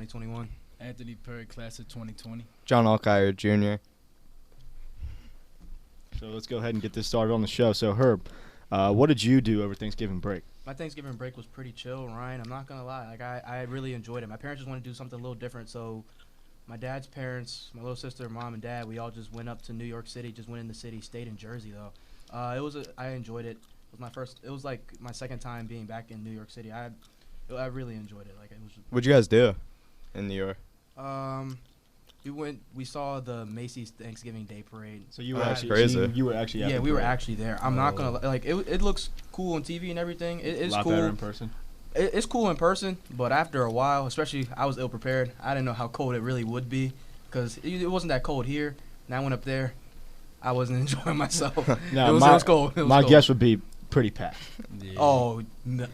2021. Anthony Perry, class of 2020. John Alkire Jr. So let's go ahead and get this started on the show. So, Herb, what did you do over Thanksgiving break? My Thanksgiving break was pretty chill, Ryan. I'm not going to lie. Like, I really enjoyed it. My parents just wanted to do something a little different, so my dad's parents, my little sister, mom, and dad, we all just went up to New York City, just went in the city, stayed in Jersey, though. I enjoyed it. It was like my second time being back in New York City. I really enjoyed it. Like, it was. What'd you guys do in New York? We saw the Macy's Thanksgiving Day Parade. So you were actually crazy. You were actually at the we were parade. actually there. I'm not gonna like it. It looks cool on TV and everything. It's lot cool better in person. It's cool in person, but after a while, especially I was ill prepared. I didn't know how cold it really would be, because it wasn't that cold here. And I went up there, I wasn't enjoying myself. No, it was cold. It was my cold. guess would be pretty packed. Yeah. Oh,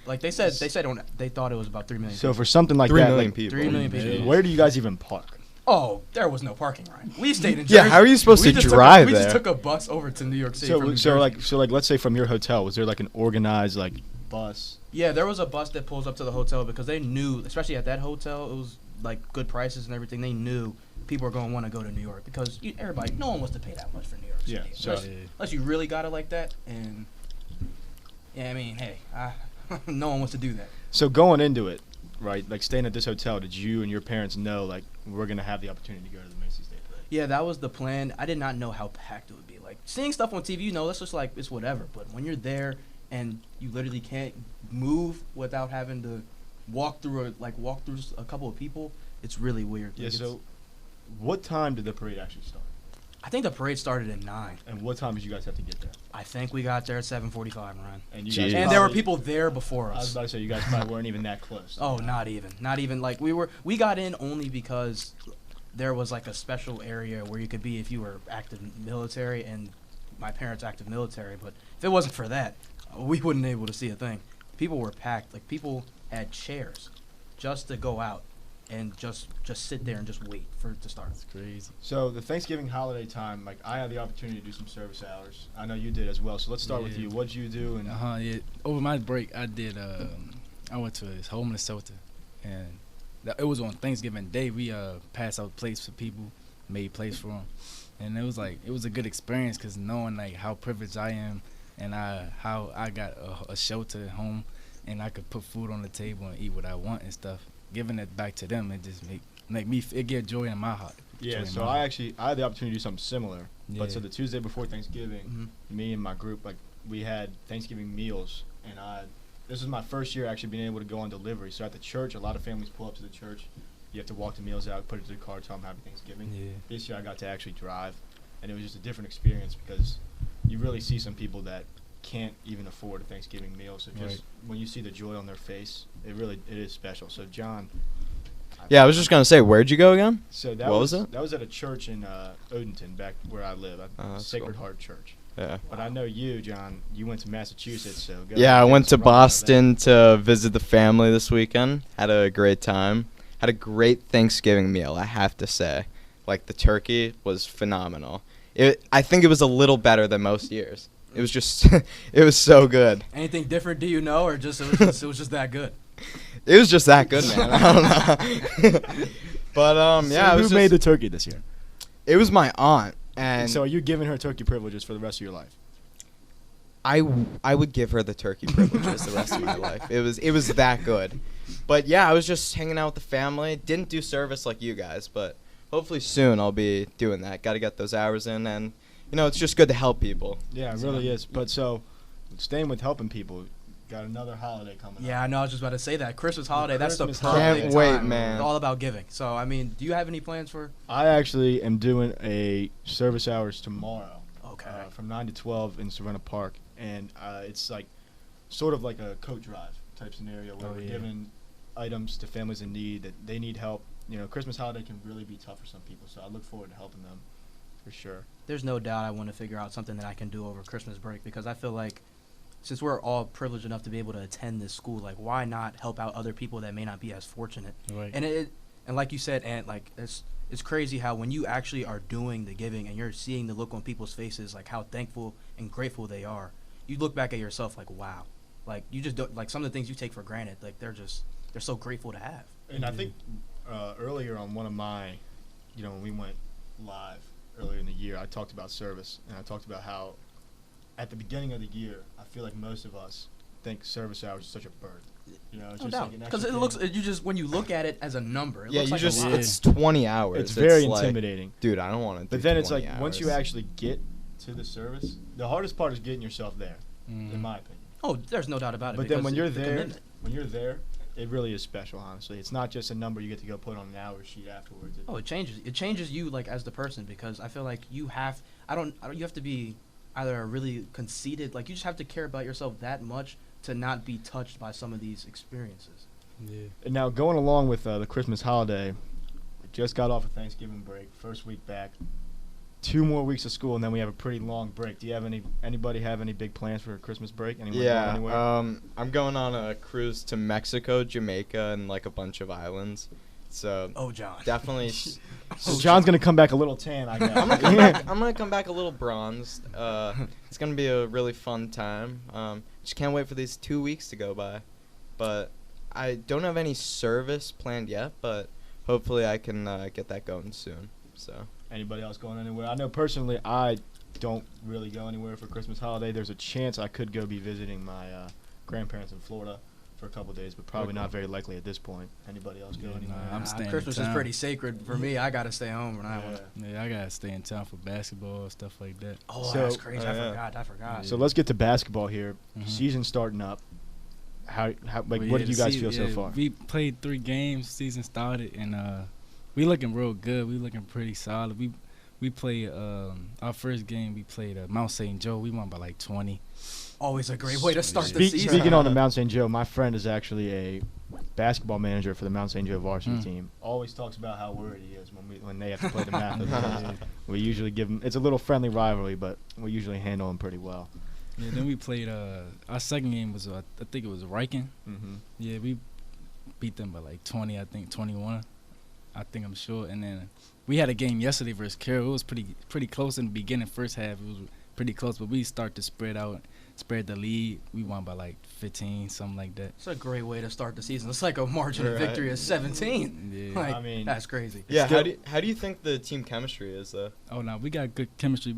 like they said they thought it was about 3 million. So for something like 3 that, million like, people. 3 million people. Yeah. where do you guys even park? Oh, there was no parking, Ryan. We stayed in Jersey. Yeah, how are you supposed We to just drive We there? just took a bus over to New York City. from New So Jersey. let's say from your hotel, was there like an organized like bus? Yeah, there was a bus that pulls up to the hotel because they knew, especially at that hotel, it was like good prices and everything. They knew people were going to want to go to New York because no one wants to pay that much for New York City. Yeah, so- Unless you really got it like that. And yeah, I mean, hey, no one wants to do that. So going into it, right, like staying at this hotel, did you and your parents know like we're gonna have the opportunity to go to the Macy's Day Parade? Yeah, that was the plan. I did not know how packed it would be. Like, seeing stuff on TV, that's just like, it's whatever. But when you're there and you literally can't move without having to walk through a couple of people, it's really weird. Yeah. Like, So, what time did the parade actually start? I think the parade started at 9. And what time did you guys have to get there? I think we got there at 7:45, Ryan. And you Jeez. guys And there were probably- people there before I was us. about to say you guys probably weren't even that close. Oh, not even. Like, we got in only because there was like a special area where you could be if you were active military, and my parents active military. But if it wasn't for that, we wouldn't be able to see a thing. People were packed. Like, people had chairs just to go out and just sit there and just wait for it to start. It's crazy. So the Thanksgiving holiday time, like I had the opportunity to do some service hours. I know you did as well. So let's start with Yeah. you. What did you do? And Yeah. Over my break, I did. I went to this homeless shelter, and it was on Thanksgiving Day. We passed out plates for people, made plates for them, and it was a good experience because knowing like how privileged I am, and how I got a shelter at home, and I could put food on the table and eat what I want and stuff. Giving it back to them, it just make me it get joy in my heart. Joy yeah, in so my I heart. had the opportunity to do something similar. Yeah. But so the Tuesday before Thanksgiving, me and my group, like we had Thanksgiving meals, and this was my first year actually being able to go on delivery. So at the church, a lot of families pull up to the church. You have to walk the meals out, put it to the car, tell them Happy Thanksgiving. Yeah. This year I got to actually drive, and it was just a different experience because you really see some people that can't even afford a Thanksgiving meal. So just Right. when you see the joy on their face, it is special. So John. Yeah, I was just gonna say, where'd you go again? So that What was it? That was at a church in Odenton, back where I live, that's Sacred cool. Heart Church. Yeah. But I know you, John. You went to Massachusetts, so go Yeah, I ahead, went give to us a rundown of Boston to visit the family this weekend. Had a great time. Had a great Thanksgiving meal, I have to say. Like, the turkey was phenomenal. I think it was a little better than most years. It was just, it was so good. Anything different? Do you know, or just it was just that good? It was just that good, man. I don't know. But that. yeah, So it was who made the just, turkey this year? it was my aunt, And and so are you giving her turkey privileges for the rest of your life? I would give her the turkey privileges the rest of my life. It was that good. But yeah, I was just hanging out with the family. Didn't do service like you guys, but hopefully soon I'll be doing that. Got to get those hours in, and it's just good to help people. Yeah, it So- really is. But so, staying with helping people, got another holiday coming Yeah, I up. know. I was just about to say that Christmas holiday. That's the Christmas perfect holiday. Can't wait, time. man. It's all about giving. So, I mean, do you have any plans for? I actually am doing a service hours tomorrow. Okay. From 9 to 12 in Savannah Park, and it's like sort of like a coat drive type scenario where Oh, we're yeah. giving items to families in need that they need help. Christmas holiday can really be tough for some people, so I look forward to helping them for sure. There's no doubt I want to figure out something that I can do over Christmas break, because I feel like since we're all privileged enough to be able to attend this school, like, why not help out other people that may not be as fortunate? Right. And like you said, and like it's crazy how when you actually are doing the giving and you're seeing the look on people's faces, like how thankful and grateful they are, you look back at yourself like, wow, like you just don't, like some of the things you take for granted, like they're so grateful to have. And I think earlier on one of my, when we went live earlier in the year, I talked about service, and I talked about how at the beginning of the year, I feel like most of us think service hours is such a burden. It's No just doubt, like an because extra it looks when you look at it as a number, it Yeah, looks you like just a lot. it's 20 hours. It's very like, intimidating. dude, I don't want to do But then it's 20 like once you hours. actually get to the service, the hardest part is getting yourself there, in my opinion. Oh, there's no doubt about it. But then when because you're the there, commitment. it really is special, honestly. It's not just a number you get to go put on an hour sheet afterwards. Oh, it changes. It changes you like as the person, because I feel like you have. You have to be either really conceited, like you just have to care about yourself that much to not be touched by some of these experiences. Yeah. And now going along with the Christmas holiday, we just got off a Thanksgiving break, first week back. 2 more weeks of school, and then we have a pretty long break. Do you have anybody have any big plans for a Christmas break? Anyone going anywhere? I'm going on a cruise to Mexico, Jamaica, and like a bunch of islands. So Oh, John. definitely. So John's gonna come back a little tan, I guess. I'm gonna come back a little bronzed. It's gonna be a really fun time. Just can't wait for these 2 weeks to go by. But I don't have any service planned yet, but hopefully I can get that going soon. So. Anybody else going anywhere? I know personally I don't really go anywhere for Christmas holiday. There's a chance I could go be visiting my grandparents in Florida for a couple days, but probably not very likely at this point. Anybody else go anywhere? I'm staying Christmas in is town. pretty sacred for me. I gotta stay home when I want. Yeah, I gotta stay in town for basketball, stuff like that. Oh, So- that's crazy. yeah. I forgot. So let's get to basketball here. Mhm. Season starting up. How But what yeah, do you the guys feel so yeah, far? We played 3 games, season started, and we looking real good. We looking pretty solid. We played our first game. We played Mount St. Joe. We won by like 20. Always a great way to start the season. Speaking on the Mount St. Joe, my friend is actually a basketball manager for the Mount St. Joe varsity team. Always talks about how worried he is when they have to play DeMatha. We usually give them. It's a little friendly rivalry, but we usually handle them pretty well. Yeah, then we played our second game was I think it was Riken. Mm-hmm. Yeah, we beat them by like 20, I think 21. I think I'm sure. And then we had a game yesterday versus Carroll. It was pretty close in the beginning, first half. It was pretty close, but we start to spread the lead. We won by like 15, something like that. It's a great way to start the season. It's like a margin of victory of 17. Yeah. Like, I mean, that's crazy. Yeah, Still- how do you think the team chemistry is though? Oh no, we got good chemistry.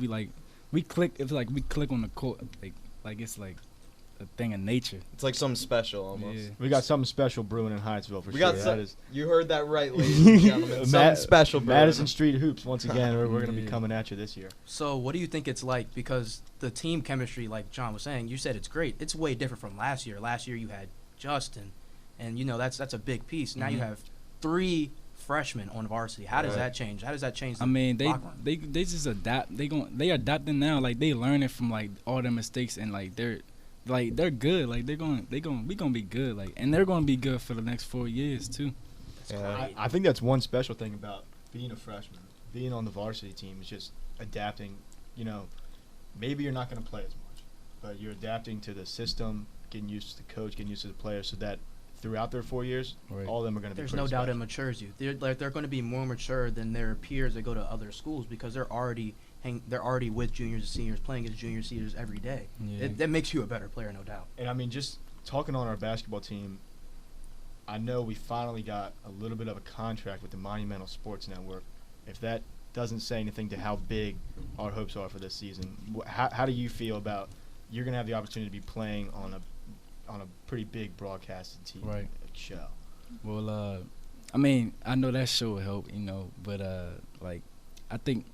We click. It's like we click on the court. Like it's like a thing of nature. It's like something special almost. Yeah. we got something special brewing in Hyattsville for We sure. got That is you heard that right, ladies and gentlemen. Something special, bro. Madison Street Hoops once again. We're going to be Yeah. coming at you this year. So what do you think it's like? Because the team chemistry, like John was saying, you said it's great. It's way different from last year. Last year you had Justin, and that's a big piece. Now you Mhm. have 3 freshmen on varsity. How does Right. that change? How does that change? I mean, locker room? they just adapt. They adapting now. Like they learning from like all their mistakes, and like they're good. Like we gonna be good. Like, and they're gonna be good for the next 4 years too. That's Yeah. great. I think that's one special thing about being a freshman, being on the varsity team is just adapting. Maybe you're not going to play as much, but you're adapting to the system, getting used to the coach, getting used to the players, so that throughout their 4 years, Right. all of them are going to be. There's pretty no doubt it special. matures you. They're going to be more mature than their peers that go to other schools because they're already with juniors and seniors, playing as juniors, seniors every day. Yeah. That makes you a better player, no doubt. And I mean, just talking on our basketball team, I know we finally got a little bit of a contract with the Monumental Sports Network. If that doesn't say anything to how big our hopes are for this season, how do you feel about you're going to have the opportunity to be playing on a pretty big broadcasted TV Right. show? Well, I mean, I know that show will help, but like, I think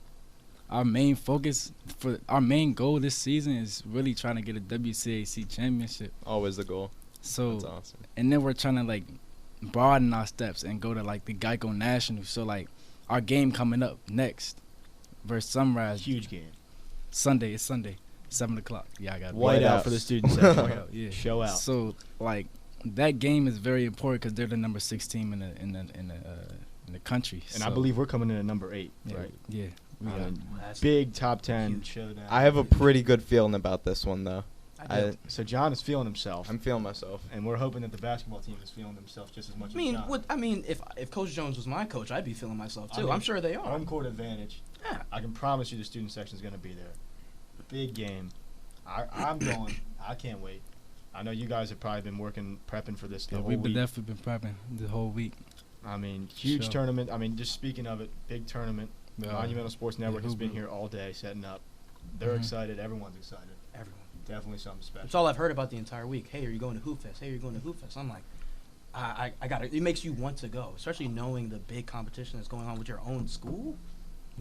our main focus for our main goal this season is really trying to get a WCAC championship. Always the goal. So, That's awesome. and then we're trying to like broaden our steps and go to like the Geico National. So like our game coming up next versus Sunrise. Huge game. Sunday. It's Sunday, 7:00. Yeah, I got it. White out out. for the student section. White out, yeah. Show out. So like that game is very important because they're the number 6 team in the country. And so, I believe we're coming in at number 8, yeah, right? Yeah. We got That's Big top 10 huge. showdown. I have a pretty good feeling about this one though. I do. So John is feeling himself, I'm feeling myself. and we're hoping that the basketball team is feeling themselves just as much I mean, as John. if Coach Jones was my coach, I'd be feeling myself too. I mean, I'm sure they are. Home court advantage. Yeah. I can promise you the student section is going to be there. Big game. I'm going. I can't wait. I know you guys have probably been prepping for this the Yeah, whole we've week. definitely been prepping the whole week. I mean, huge Sure. tournament. I mean, just speaking of it, big tournament. Monumental Sports Network has been hooping. here all day setting up. They're Mhm. excited. Everyone's excited. Everyone. Definitely something special. That's all I've heard about the entire week. Hey, are you going to Hoop Fest? Hey, are you going to Hoop Fest? I'm like, I got it. It makes you want to go, especially knowing the big competition that's going on with your own school.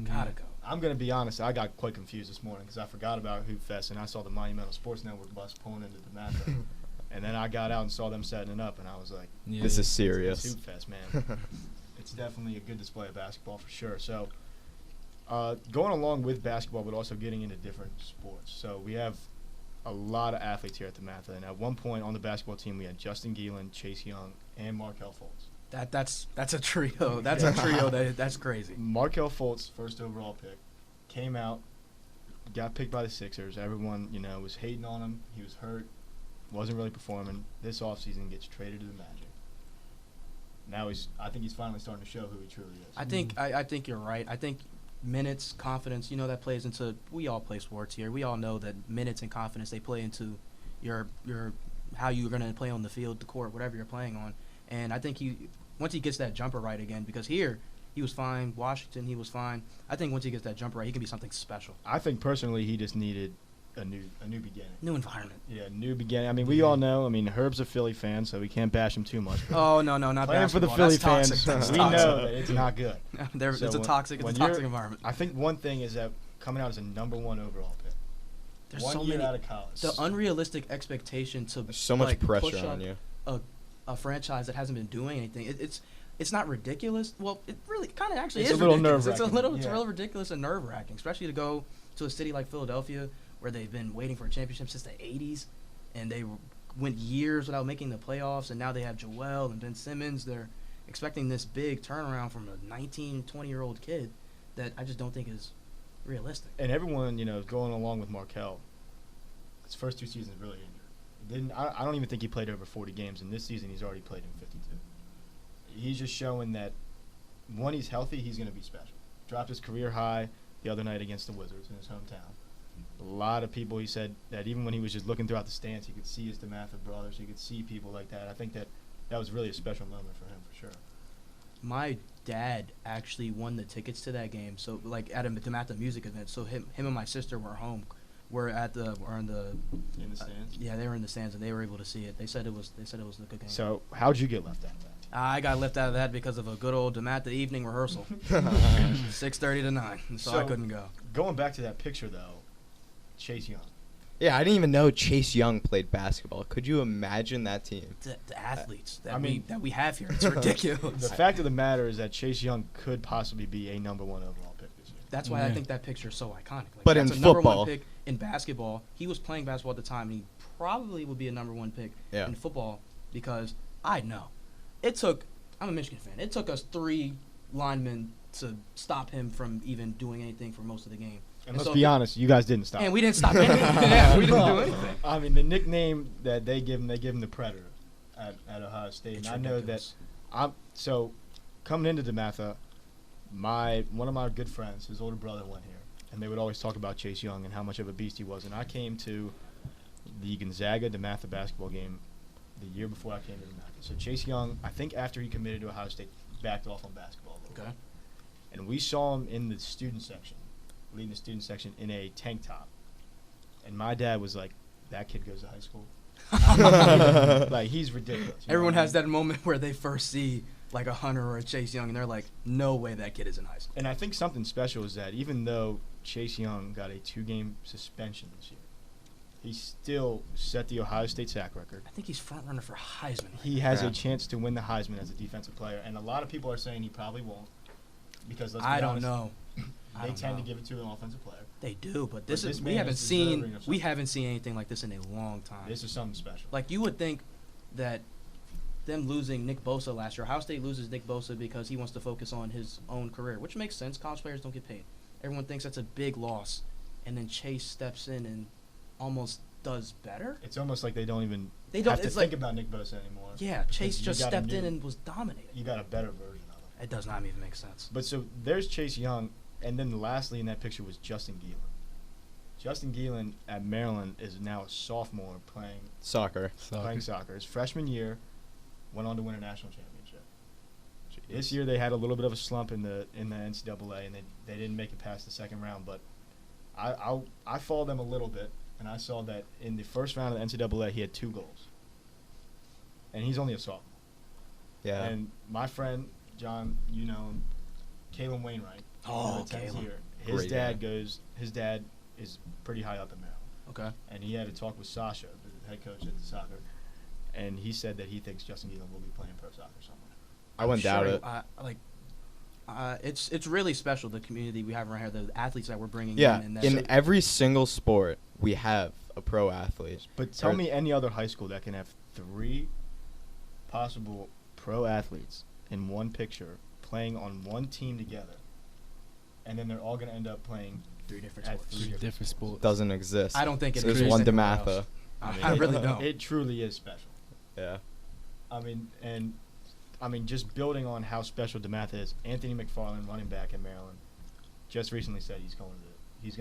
Gotta go. I'm going to be honest. I got quite confused this morning because I forgot about Hoop Fest, and I saw the Monumental Sports Network bus pulling into DeMatha. And then I got out and saw them setting it up, and I was like, Yeah. This is it's serious. Hoop Fest, man. It's definitely a good display of basketball for sure. So going along with basketball, but also getting into different sports. So we have a lot of athletes here at DeMatha, and at one point on the basketball team, we had Justin Geelan, Chase Young, and Markel Fultz. That's a trio. That's a trio. That's crazy. Markel Fultz, first overall pick, came out, got picked by the Sixers. Everyone, was hating on him. He was hurt, wasn't really performing. This offseason gets traded to the Magic. Now I think he's finally starting to show who he truly is. I think you're right. I think minutes, confidence, that plays into. We all play sports here. We all know that minutes and confidence, they play into your how you're going to play on the field, the court, whatever you're playing on. And I think once he gets that jumper right again, because here he was fine, Washington he was fine. I think once he gets that jumper right, he can be something special. I think personally he just needed a new beginning. New environment. Yeah, new beginning. I mean, we all know. I mean, Herb's a Philly fan, so we can't bash him too much. Oh no, not Playing for the basketball. Philly That's fans, toxic. That's we toxic. know that it's not good. So It's a toxic environment. I think one thing is that coming out as a number 1 overall pick. There's one so year many out of college. the unrealistic expectation to There's so much push pressure up on you. a franchise that hasn't been doing anything. It's not ridiculous. Well, it really kind of actually It's is a little ridiculous. It's nerve-wracking, it's yeah. real ridiculous and nerve-wracking, especially to go to a city like Philadelphia where they've been waiting for a championship since the 80s, and they went years without making the playoffs, and now they have Joel and Ben Simmons. They're expecting this big turnaround from a 19, 20-year-old kid that I just don't think is realistic. And everyone, going along with Markel, his first 2 seasons really injured. I don't even think he played over 40 games, and this season he's already played in 52. He's just showing that when he's healthy, he's going to be special. Dropped his career high the other night against the Wizards in his hometown. A lot of people, he said that even when he was just looking throughout the stands, he could see his DeMatha brothers. He could see people like that. I think that was really a special moment for him, for sure. My dad actually won the tickets to that game. So like at a DeMatha music event. So him and my sister were home. We're in the stands? yeah, they were in the stands and they were able to see it. They said it was a good game. So how'd you get left out of that? I got left out of that because of a good old DeMatha evening rehearsal, 6:30 to 9, so I couldn't go. Going back to that picture though, Chase Young. Yeah, I didn't even know Chase Young played basketball. Could you imagine that team? The athletes that I mean- we have here, it's ridiculous. The fact of the matter is that Chase Young could possibly be a number 1 overall pick this year. That's why I Yeah. think that picture is so iconic. Like, But that's in a number football- 1 pick in basketball. He was playing basketball at the time, and he probably would be a number 1 pick Yeah. in football because I know I'm a Michigan fan. It took us 3 linemen to stop him from even doing anything for most of the game. And let's so be if- honest, you guys didn't stop. And we didn't stop anything. Yeah, we didn't do anything. I mean, the nickname that they give him the Predator at Ohio State. It's And I know ridiculous. that so coming into DeMatha, one of my good friends, his older brother went here, and they would always talk about Chase Young and how much of a beast he was. And I came to the Gonzaga DeMatha basketball game the year before I came to DeMatha. So Chase Young, I think after he committed to Ohio State, backed off on basketball a little Okay. bit. And we saw him in the student section, leading the student section in a tank top. And my dad was like, that kid goes to high school. Like, he's ridiculous. You know Everyone what I has mean? that moment where they first see like a Hunter or a Chase Young, and they're like, no way that kid is in high school. And I think something special is that even though Chase Young got a 2-game suspension this year, he still set the Ohio State sack record. I think he's front runner for Heisman. He has Yeah. a chance to win the Heisman as a defensive player, and a lot of people are saying he probably won't because let's be I don't honest, know. I They don't tend know. to give it to an offensive player. They do, but this this is man we haven't is deserving seen of something. anything like this in a long time. This is something special. Like you would think that them losing Nick Bosa last year, Ohio State loses Nick Bosa because he wants to focus on his own career, which makes sense. College players don't get paid. Everyone thinks that's a big loss, and then Chase steps in and almost does better. It's almost like they don't even They don't. have to It's think like about Nick Bosa anymore. yeah, because Chase you just got a stepped in new- and was dominating. You got a better version of him. It does not even make sense. But so there's Chase Young, and then lastly in that picture was Justin Geelan. Justin Geelan at Maryland is now a sophomore playing Soccer. soccer. His freshman year, went on to win a national championship. This year they had a little bit of a slump in the NCAA, and they didn't make it past the second round. But I followed them a little bit, and I saw that in the first round of the NCAA he had 2 goals, and he's only a sophomore. Yeah. And my friend John, you know him, Kalen Wainwright. Oh, attends Kalen. here. Great His dad is pretty high up in Maryland. Okay. And he had a talk with Sasha, the head coach at the soccer, and he said that he thinks Justin Gielan will be playing pro soccer somewhere. I wouldn't doubt it. It's really special, the community we have around here, the athletes that we're bringing Yeah, in. in every single sport, we have a pro athlete. But tell me any other high school that can have 3 possible pro athletes in one picture playing on one team together, and then they're all going to end up playing 3 different at sports. 3 Different sports. Doesn't exist. I don't think it There's exists one anywhere DeMatha. else. I really don't. It truly is special. Yeah. I mean, just building on how special DeMatha is, Anthony McFarland, running back in Maryland, just recently said he's going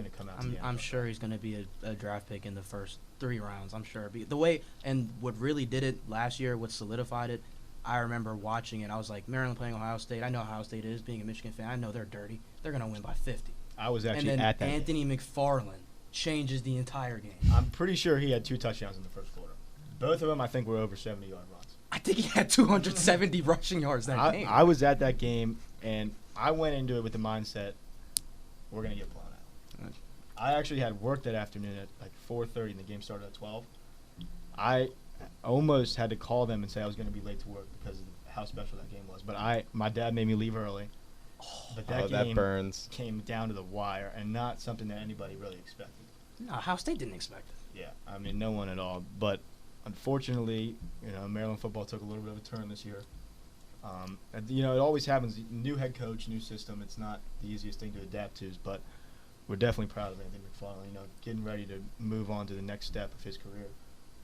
to come out. I'm sure he's going to be a draft pick in the first 3 rounds. I'm sure. The way and what really did it last year, what solidified it, I remember watching it. I was like, Maryland playing Ohio State. I know Ohio State is. Being a Michigan fan, I know they're dirty. They're going to win by 50. I was actually and then at that Anthony game. McFarland changes the entire game. I'm pretty sure he had 2 touchdowns in the first quarter. Both of them, I think, were over 70-yard runs. I think he had 270 rushing yards that game. I was at that game, and I went into it with the mindset, we're going to get blown out. I actually had work that afternoon at like 4:30, and the game started at 12. I almost had to call them and say I was going to be late to work because of how special that game was. But my dad made me leave early. But that game that burns. came down to the wire, and not something that anybody really expected. No, Ohio State didn't expect it. Yeah, I mean, no one at all. But unfortunately, Maryland football took a little bit of a turn this year. It always happens. New head coach, new system. It's not the easiest thing to adapt to, but we're definitely proud of Anthony McFarland. Getting ready to move on to the next step of his career.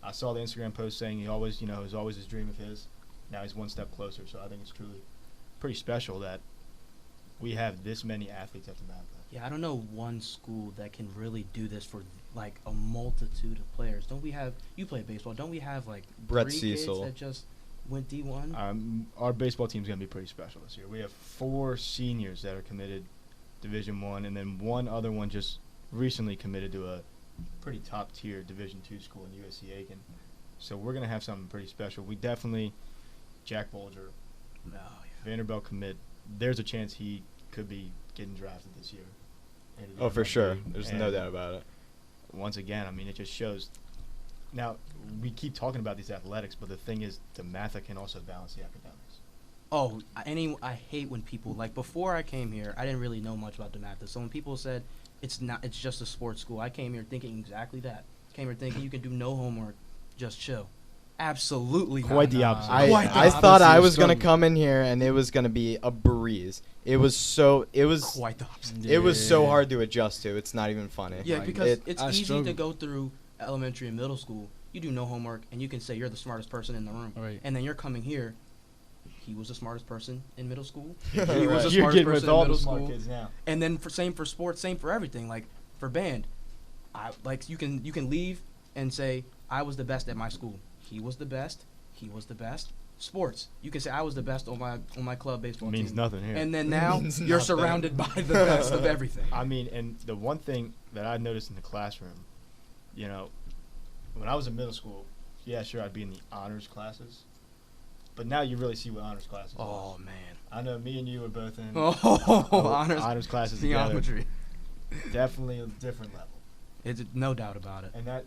I saw the Instagram post saying he always, it was always his dream of his. Now he's one step closer. So I think it's truly pretty special that we have this many athletes at DeMatha. Yeah, I don't know one school that can really do this for like a multitude of players. Don't we have? You play baseball. Don't we have like Brett 3 Cecil. kids that just went D1? Our baseball team's going to be pretty special this year. We have 4 seniors that are committed Division I, and then one other one just recently committed to a pretty top-tier Division II school in USC Aiken. So we're going to have something pretty special. We definitely, Jack Bolger, No. Vanderbilt commit, there's a chance he could be getting drafted this year. Oh, for sure. And There's no doubt about it. Once again, I mean, it just shows. Now, we keep talking about these athletics, but the thing is, DeMatha can also balance the academics. Oh, I hate when people, like, before I came here, I didn't really know much about DeMatha. So when people said it's just a sports school, I came here thinking exactly that. Came here thinking you can do no homework, just chill. Absolutely Quite not. the opposite. I thought I was gonna come in here and it was gonna be a breeze. It was Quite the opposite. it was so hard to adjust to. It's not even funny. Yeah, Like, because I it's easy to struggled. go through elementary and middle school. You do no homework, and you can say you're the smartest person in the room. Right. And then you're coming here. He was the smartest person in middle school. He Right. was the You're smartest getting person with all in the middle smart school. kids now. And then same for sports, same for everything. Like for band, you can leave and say I was the best at my school. He was the best. He was the best. Sports, you can say I was the best on my club baseball Means team. nothing here. And then now Means you're nothing. surrounded by the best of everything. I mean, and the one thing that I noticed in the classroom, when I was in middle school, yeah, sure, I'd be in the honors classes. But now you really see what honors classes are. Oh man. I know me and you were both in Honors classes together. geometry. Definitely a different level. It's no doubt about it. And that,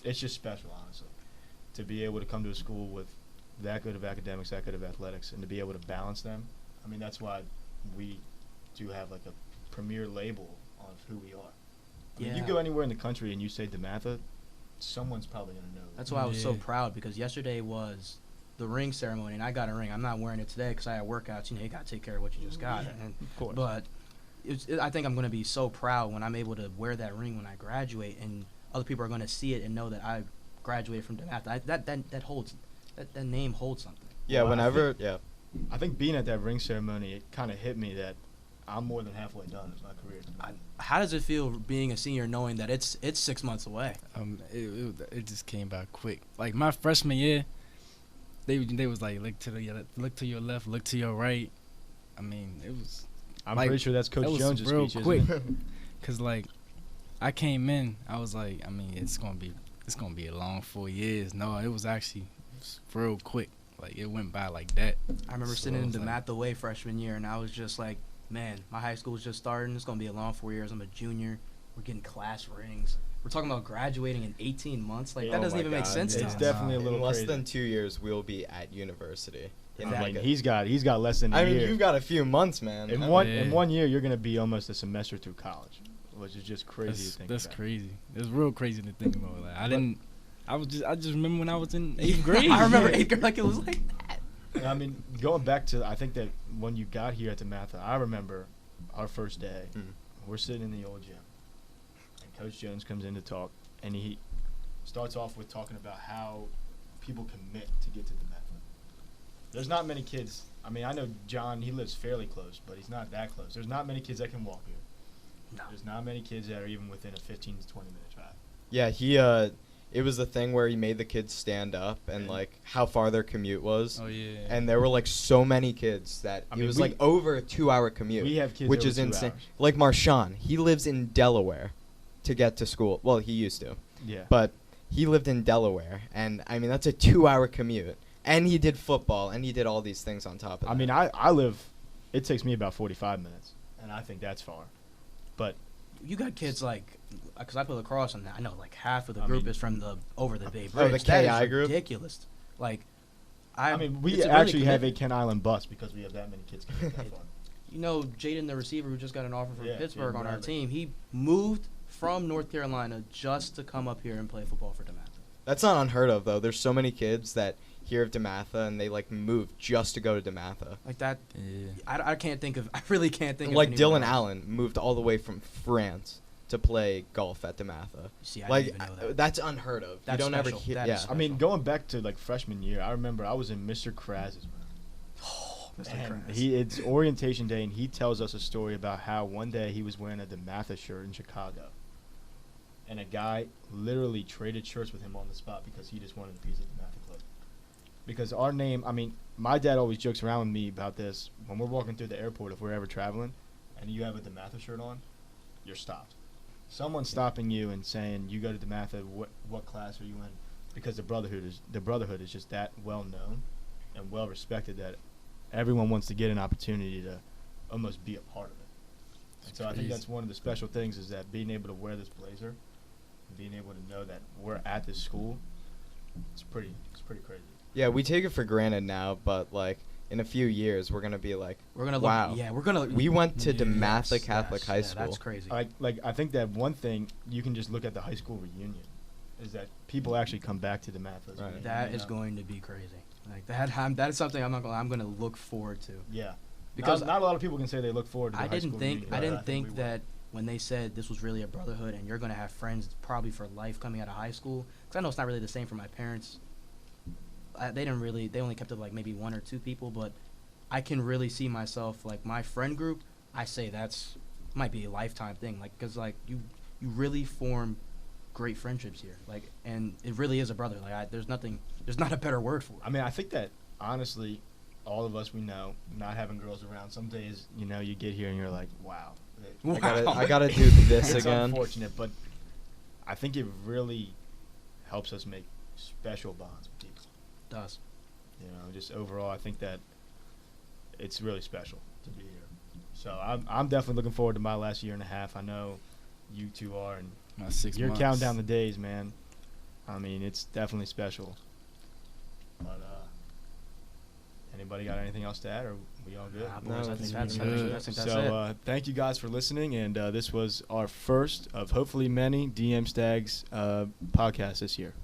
it's just special, honestly, to be able to come to a school with that good of academics, that good of athletics, and to be able to balance them. I mean, that's why we do have like a premier label of who we are. I mean, you Yeah. go anywhere in the country and you say DeMatha, someone's probably going to know. That's why I was so Yeah. proud, because yesterday was the ring ceremony, and I got a ring. I'm not wearing it today because I had workouts. You got to take care of what you just got. And, Of course. but I think I'm going to be so proud when I'm able to wear that ring when I graduate, and other people are going to see it and know that I graduated from DeMatha. That holds, that name holds something. Yeah, Well, I think being at that ring ceremony, it kind of hit me that I'm more than halfway done with my career. How does it feel being a senior knowing that it's 6 months away? It just came by quick. Like my freshman year, they was like look to your left, look to your right. I mean, it was. I'm like, pretty sure that's Coach that was Jones' real speech, quick. isn't it? Cause like, I came in, I was like, I mean, it's gonna be a long 4 years. No, it was actually real quick. Like it went by like that. I remember So sitting it in was like- DeMatha way freshman year, and I was just like, man, my high school's just starting. It's gonna be a long 4 years. I'm a junior. We're getting class rings. We're talking about graduating in 18 months. Like, that Oh doesn't my even make God. sense to It's us. definitely a In little less crazy. than 2 years, we'll be at university. In I like mean, a- he's got less than a I mean, year. you've got a few months, man. in I one Yeah. in 1 year, you're gonna be almost a semester through college, which is just crazy to think That's about. crazy. It's real crazy to think about. Like I just remember when I was in 8th grade. I remember 8th grade like it was like that. I mean, going back to, I think that when you got here at DeMatha, I remember our first day. We're sitting in the old gym, and Coach Jones comes in to talk, and he starts off with talking about how people commit to get to DeMatha. There's not many kids. I mean, I know John, he lives fairly close, but he's not that close. There's not many kids that can walk here. No. There's not many kids that are even within a 15 to 20 minute drive. Yeah, it was the thing where he made the kids stand up and Yeah. like how far their commute was. Oh yeah. And there were like so many kids that I it mean, was we- like over a 2-hour commute. We have kids which over is 2 insane. hours. Like Marshawn, he lives in Delaware to get to school. Well, he used to, Yeah. but he lived in Delaware, and I mean that's a 2-hour commute. And he did football, and he did all these things on top of that. I mean, I live, it takes me about 45 minutes, and I think that's far. But You got kids like, because I play lacrosse, and I know like half of the I group mean- is from the over the Bay Oh, the Bridge. That is KI group? ridiculous. Like, I mean, we it's a actually really have a commitment. Ken Island bus because we have that many kids coming that far. You know, Jaden, the receiver who just got an offer from Yeah, Pittsburgh Jaden on our Bradley. team, he moved from North Carolina just to come up here and play football for DeMatha. that's not unheard of though. There's so many kids that hear of DeMatha and they like move just to go to DeMatha. Like that, Yeah. I can't think of. I really can't think Like of. Dylan anyone else. Allen moved all the way from France to play golf at DeMatha. See, I Like didn't even know that. that's unheard of. That's you don't special. ever hear. That Yeah. is I mean, Special. going back to like freshman year, I remember I was in Mr. Kraz's room. Mr. And Kress. it's orientation day, and he tells us a story about how one day he was wearing a DeMatha shirt in Chicago, and a guy literally traded shirts with him on the spot because he just wanted a piece of DeMatha clothing. Because our name, I mean, my dad always jokes around with me about this. When we're walking through the airport, if we're ever traveling, and you have a DeMatha shirt on, you're stopped. Someone's stopping you and saying, "You go to DeMatha. What class are you in?" Because the brotherhood is just that well known and well respected that everyone wants to get an opportunity to almost be a part of it. And so I think crazy. that's one of the special things is that being able to wear this blazer, and being able to know that we're at this school, it's pretty crazy. Yeah, we take it for granted now, but like in a few years we're gonna be like, We're gonna look. wow. Yeah, we're gonna. We went to Yeah. DeMatha Catholic High yeah, School. That's crazy. Like I think that one thing you can just look at the high school reunion is that people actually come back to DeMatha. Right. That is going to be crazy. Like that is something I'm gonna look forward to. Yeah. Because Because not a lot of people can say they look forward to the I high didn't school think reunion, I but didn't think we will. that when they said this was really a brotherhood and you're gonna have friends probably for life coming out of high school. Because I know it's not really the same for my parents. They only kept it like maybe 1 or 2 people, but I can really see myself like my friend group. I say that's might be a lifetime thing, like because like you really form great friendships here, like, and it really is a brother. Like there's not a better word for it. I mean, I think that honestly, all of us we know, not having girls around, some days you get here and you're like, wow. I gotta do this It's again. unfortunate, but I think it really helps us make special bonds with people. Does. Just overall, I think that it's really special to be here. So I'm definitely looking forward to my last year and a half. I know you two are, and My 6 you're months. counting down the days, man. I mean, it's definitely special. But anybody got anything else to add, or we all good? Nah, No, boys, I it's think that's good. I think that's So it. thank you guys for listening, and this was our first of hopefully many DM Stags podcasts this year.